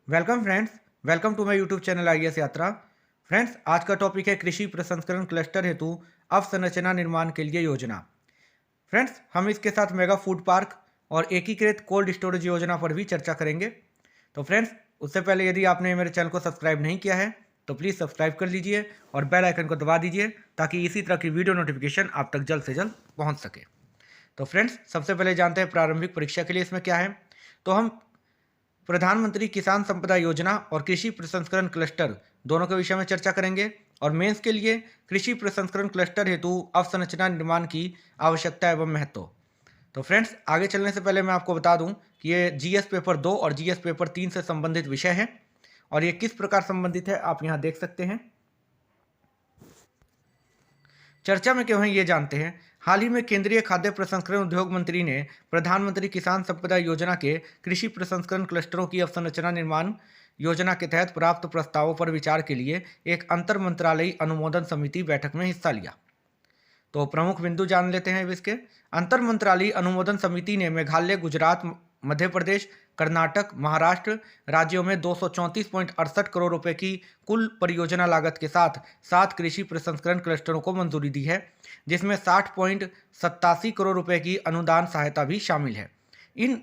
Welcome friends. Welcome to my YouTube channel IAS Yatra. Friends, आज का topic है कृषि प्रसंस्करण क्लस्टर हेतु अवसंरचना निर्माण के लिए योजना। फ्रेंड्स, हम इसके साथ मेगा फूड पार्क और एकीकृत कोल्ड स्टोरेज योजना पर भी चर्चा करेंगे। तो फ्रेंड्स, उससे पहले यदि आपने मेरे चैनल को सब्सक्राइब नहीं किया है तो प्लीज़ सब्सक्राइब कर लीजिए और बेल आइकन को दबा दीजिए ताकि इसी तरह की वीडियो नोटिफिकेशन आप तक जल्द से जल्द पहुंच सके। तो फ्रेंड्स, सबसे पहले जानते हैं प्रारंभिक परीक्षा के लिए इसमें क्या है। तो हम प्रधानमंत्री किसान संपदा योजना और कृषि प्रसंस्करण क्लस्टर दोनों के विषय में चर्चा करेंगे और मेंस के लिए कृषि प्रसंस्करण क्लस्टर हेतु अवसंरचना निर्माण की आवश्यकता एवं महत्व। तो फ्रेंड्स, आगे चलने से पहले मैं आपको बता दूं कि ये जीएस पेपर 2 और जीएस पेपर 3 से संबंधित विषय है और ये किस प्रकार संबंधित है आप यहाँ देख सकते हैं। चर्चा में क्यों है ये जानते हैं। हाल ही में केंद्रीय खाद्य प्रसंस्करण उद्योग मंत्री ने प्रधानमंत्री किसान संपदा योजना के कृषि प्रसंस्करण क्लस्टरों की अवसंरचना निर्माण योजना के तहत प्राप्त प्रस्तावों पर विचार के लिए एक अंतर मंत्रालयी अनुमोदन समिति बैठक में हिस्सा लिया। तो प्रमुख बिंदु जान लेते हैं इसके। अंतर मंत्रालयी अनुमोदन समिति ने मेघालय, गुजरात, मध्य प्रदेश, कर्नाटक, महाराष्ट्र राज्यों में 234.68 करोड़ रुपए की कुल परियोजना लागत के साथ 7 कृषि प्रसंस्करण क्लस्टरों को मंजूरी दी है, जिसमें 60.87 करोड़ रुपए की अनुदान सहायता भी शामिल है। इन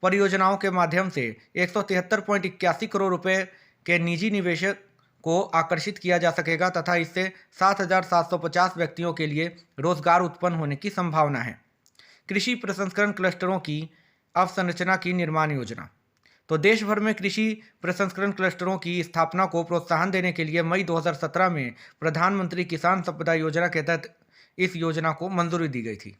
परियोजनाओं के माध्यम से 173.81 करोड़ रुपए के निजी निवेशक को आकर्षित किया जा सकेगा तथा इससे 7,750 व्यक्तियों के लिए रोजगार उत्पन्न होने की संभावना है। कृषि प्रसंस्करण क्लस्टरों की अवसंरचना की निर्माण योजना। तो देश भर में कृषि प्रसंस्करण क्लस्टरों की स्थापना को प्रोत्साहन देने के लिए मई 2017 में प्रधानमंत्री किसान संपदा योजना के तहत इस योजना को मंजूरी दी गई थी।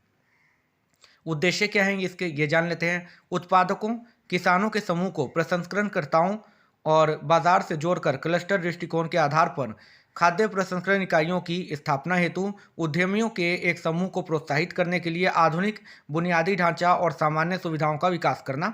उद्देश्य क्या है इसके, ये जान लेते हैं। उत्पादकों, किसानों के समूह को प्रसंस्करणकर्ताओं और बाजार से जोड़कर क्लस्टर दृष्टिकोण के आधार पर खाद्य प्रसंस्करण इकाइयों की स्थापना हेतु उद्यमियों के एक समूह को प्रोत्साहित करने के लिए आधुनिक बुनियादी ढांचा और सामान्य सुविधाओं का विकास करना।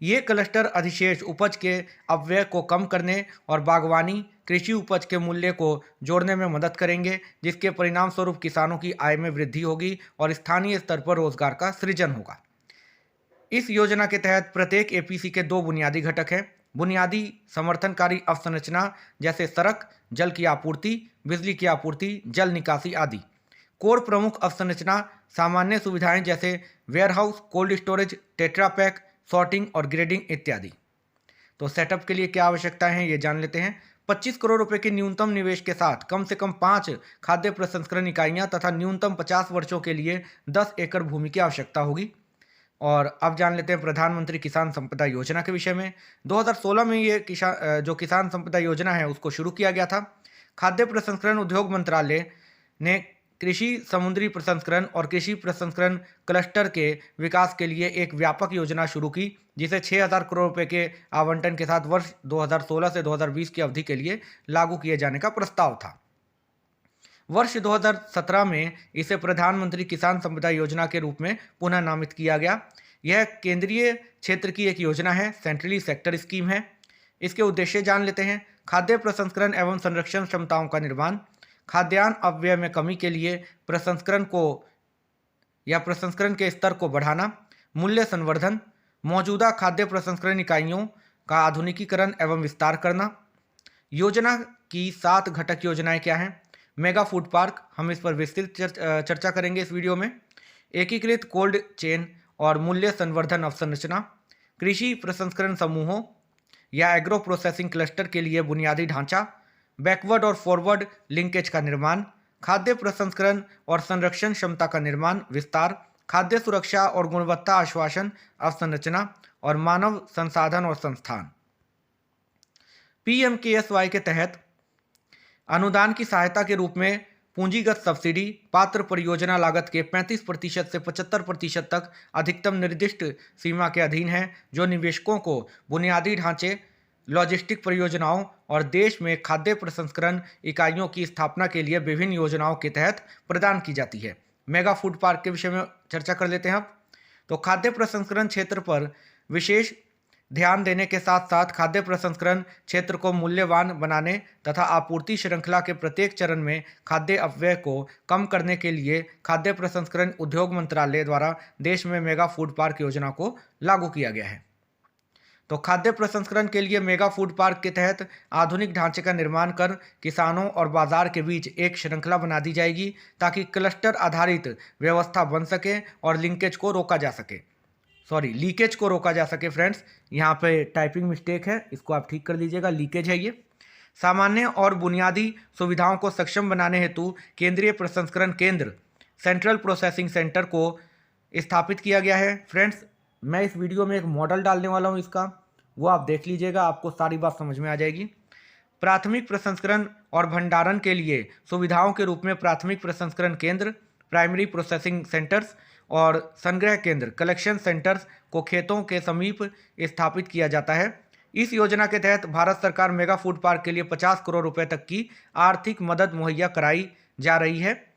ये क्लस्टर अधिशेष उपज के अपव्यय को कम करने और बागवानी कृषि उपज के मूल्य को जोड़ने में मदद करेंगे, जिसके परिणाम स्वरूप किसानों की आय में वृद्धि होगी और स्थानीय स्तर पर रोजगार का सृजन होगा। इस योजना के तहत प्रत्येक एपीसी के 2 बुनियादी घटक हैं। बुनियादी समर्थनकारी अवसंरचना जैसे सड़क, जल की आपूर्ति, बिजली की आपूर्ति, जल निकासी आदि। कोर प्रमुख अवसंरचना सामान्य सुविधाएं जैसे warehouse, cold storage, tetra pack, sorting और ग्रेडिंग इत्यादि। तो सेटअप के लिए क्या आवश्यकताएं हैं ये जान लेते हैं। 25 करोड़ रुपए के न्यूनतम निवेश के साथ कम से कम 5 खाद्य प्रसंस्करण इकाइयां तथा न्यूनतम 50 वर्षों के लिए 10 एकड़ भूमि की आवश्यकता होगी। और अब जान लेते हैं प्रधानमंत्री किसान संपदा योजना के विषय में। 2016 में ये जो किसान संपदा योजना है उसको शुरू किया गया था। खाद्य प्रसंस्करण उद्योग मंत्रालय ने कृषि समुद्री प्रसंस्करण और कृषि प्रसंस्करण क्लस्टर के विकास के लिए एक व्यापक योजना शुरू की, जिसे 6,000 करोड़ रुपए के आवंटन के साथ वर्ष 2016 से 2020 की अवधि के लिए लागू किए जाने का प्रस्ताव था। वर्ष 2017 में इसे प्रधानमंत्री किसान संपदा योजना के रूप में पुनः नामित किया गया। यह केंद्रीय क्षेत्र की एक योजना है, सेंट्रली सेक्टर स्कीम है। इसके उद्देश्य जान लेते हैं। खाद्य प्रसंस्करण एवं संरक्षण क्षमताओं का निर्माण, खाद्यान्न अपव्यय में कमी के लिए प्रसंस्करण के स्तर को बढ़ाना, मूल्य संवर्धन, मौजूदा खाद्य प्रसंस्करण इकाइयों का आधुनिकीकरण एवं विस्तार करना। योजना की 7 घटक योजनाएं क्या हैं। मेगा फूड पार्क, हम इस पर विस्तृत चर्चा करेंगे इस वीडियो में। एकीकृत कोल्ड चेन और मूल्य संवर्धन अवसंरचना, कृषि प्रसंस्करण समूहों या एग्रो प्रोसेसिंग क्लस्टर के लिए बुनियादी ढांचा, बैकवर्ड और फॉरवर्ड लिंकेज का निर्माण, खाद्य प्रसंस्करण और संरक्षण क्षमता का निर्माण विस्तार, खाद्य सुरक्षा और गुणवत्ता आश्वासन अवसंरचना और मानव संसाधन और संस्थान। पीएमकेएसवाई के तहत अनुदान की सहायता के रूप में पूंजीगत सब्सिडी पात्र परियोजना लागत के 35% से 75% तक अधिकतम निर्दिष्ट सीमा के अधीन है, जो निवेशकों को बुनियादी ढांचे, लॉजिस्टिक परियोजनाओं और देश में खाद्य प्रसंस्करण इकाइयों की स्थापना के लिए विभिन्न योजनाओं के तहत प्रदान की जाती है। मेगा फूड पार्क के विषय में चर्चा कर लेते हैं अब। तो खाद्य प्रसंस्करण क्षेत्र पर विशेष ध्यान देने के साथ साथ खाद्य प्रसंस्करण क्षेत्र को मूल्यवान बनाने तथा आपूर्ति श्रृंखला के प्रत्येक चरण में खाद्य अपव्यय को कम करने के लिए खाद्य प्रसंस्करण उद्योग मंत्रालय द्वारा देश में मेगा फूड पार्क योजना को लागू किया गया है। तो खाद्य प्रसंस्करण के लिए मेगा फूड पार्क के तहत आधुनिक ढांचे का निर्माण कर किसानों और बाजार के बीच एक श्रृंखला बना दी जाएगी ताकि क्लस्टर आधारित व्यवस्था बन सके और लीकेज को रोका जा सके फ्रेंड्स, यहाँ पे टाइपिंग मिस्टेक है, इसको आप ठीक कर लीजिएगा, लीकेज है ये। सामान्य और बुनियादी सुविधाओं को सक्षम बनाने हेतु केंद्रीय प्रसंस्करण केंद्र सेंट्रल प्रोसेसिंग सेंटर को स्थापित किया गया है। फ्रेंड्स, मैं इस वीडियो में एक मॉडल डालने वाला हूं इसका, वो आप देख लीजिएगा, आपको सारी बात समझ में आ जाएगी। प्राथमिक प्रसंस्करण और भंडारण के लिए सुविधाओं के रूप में प्राथमिक प्रसंस्करण केंद्र प्राइमरी प्रोसेसिंग सेंटर्स और संग्रह केंद्र कलेक्शन सेंटर्स को खेतों के समीप स्थापित किया जाता है। इस योजना के तहत भारत सरकार मेगा फूड पार्क के लिए 50 करोड़ रुपए तक की आर्थिक मदद मुहैया कराई जा रही है।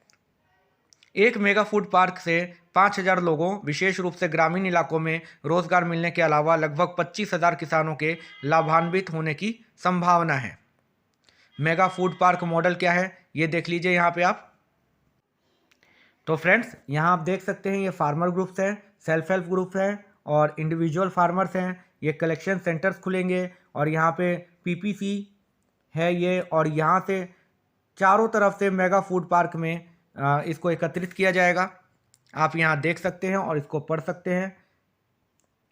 एक मेगा फूड पार्क से 5,000 लोगों, विशेष रूप से ग्रामीण इलाकों में रोजगार मिलने के अलावा लगभग 25,000 किसानों के लाभान्वित होने की संभावना है। मेगा फूड पार्क मॉडल क्या है ये देख लीजिए यहाँ पे आप। तो फ्रेंड्स, यहाँ आप देख सकते हैं ये फार्मर ग्रुप्स हैं, सेल्फ हेल्प ग्रुप्स हैं और इंडिविजुअल फार्मर्स हैं। ये कलेक्शन सेंटर्स खुलेंगे और यहाँ पे पीपीसी है ये, और यहाँ से चारों तरफ से मेगा फूड पार्क में इसको एकत्रित किया जाएगा। आप यहाँ देख सकते हैं और इसको पढ़ सकते हैं,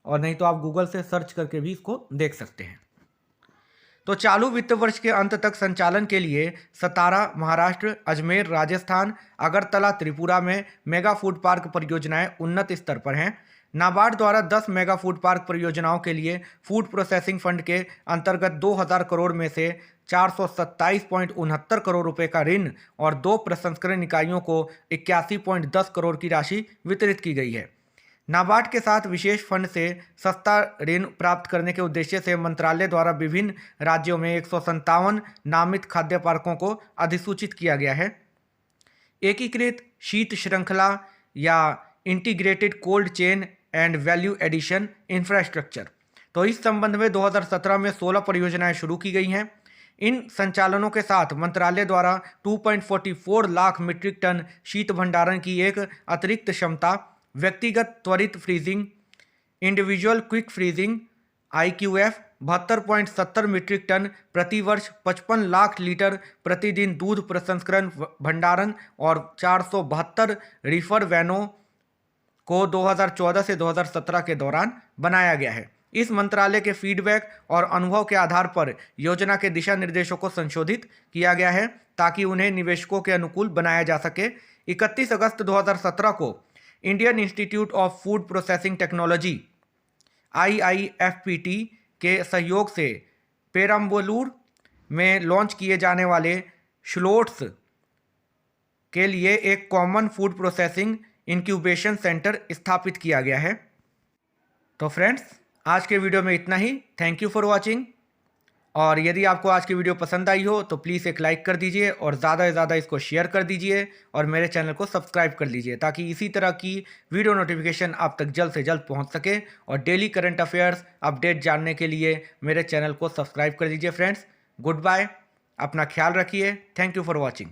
और नहीं तो आप गूगल से सर्च करके भी इसको देख सकते हैं। तो चालू वित्त वर्ष के अंत तक संचालन के लिए सतारा महाराष्ट्र, अजमेर राजस्थान, अगरतला त्रिपुरा में मेगा फूड पार्क परियोजनाएं उन्नत स्तर पर हैं। नाबार्ड द्वारा 10 मेगा फूड पार्क परियोजनाओं के लिए फूड प्रोसेसिंग फंड के अंतर्गत 2,000 करोड़ में से 427.69 करोड़ रुपए का ऋण और 2 प्रसंस्करण इकाइयों को 81.10 करोड़ की राशि वितरित की गई है। नाबार्ड के साथ विशेष फंड से सस्ता ऋण प्राप्त करने के उद्देश्य से मंत्रालय द्वारा विभिन्न राज्यों में 157 नामित खाद्य पार्कों को अधिसूचित किया गया है। एकीकृत शीत श्रृंखला या integrated cold chain and value addition infrastructure, तो इस संबंध में 2017 में 16 परियोजनाएं शुरू की गई हैं। इन संचालनों के साथ मंत्रालय द्वारा 2.44 लाख मीट्रिक टन शीत भंडारण की एक अतिरिक्त क्षमता, व्यक्तिगत त्वरित freezing, individual quick freezing IQF 72.70 metric ton प्रति वर्ष, 55 लाख लीटर प्रतिदिन दूध प्रसंस्करण भंडारण और 472 रीफर वैनों को 2014 से 2017 के दौरान बनाया गया है। इस मंत्रालय के फीडबैक और अनुभव के आधार पर योजना के दिशा निर्देशों को संशोधित किया गया है ताकि उन्हें निवेशकों के अनुकूल बनाया जा सके। 31 अगस्त 2017 को Indian institute of food processing technology IIFPT के सहयोग से पेरम्बलूर में लॉन्च किए जाने वाले श्लोट्स के लिए एक common food processing incubation centre स्थापित किया गया है। तो फ्रेंड्स, आज के वीडियो में इतना ही। Thank you for watching. और यदि आपको आज की वीडियो पसंद आई हो तो प्लीज़ एक लाइक कर दीजिए और ज़्यादा से ज़्यादा इसको शेयर कर दीजिए और मेरे चैनल को सब्सक्राइब कर लीजिए ताकि इसी तरह की वीडियो नोटिफिकेशन आप तक जल्द से जल्द पहुंच सके। और डेली करंट अफेयर्स अपडेट जानने के लिए मेरे चैनल को सब्सक्राइब कर दीजिए। फ्रेंड्स, गुड बाय, अपना ख्याल रखिए। Thank you for watching.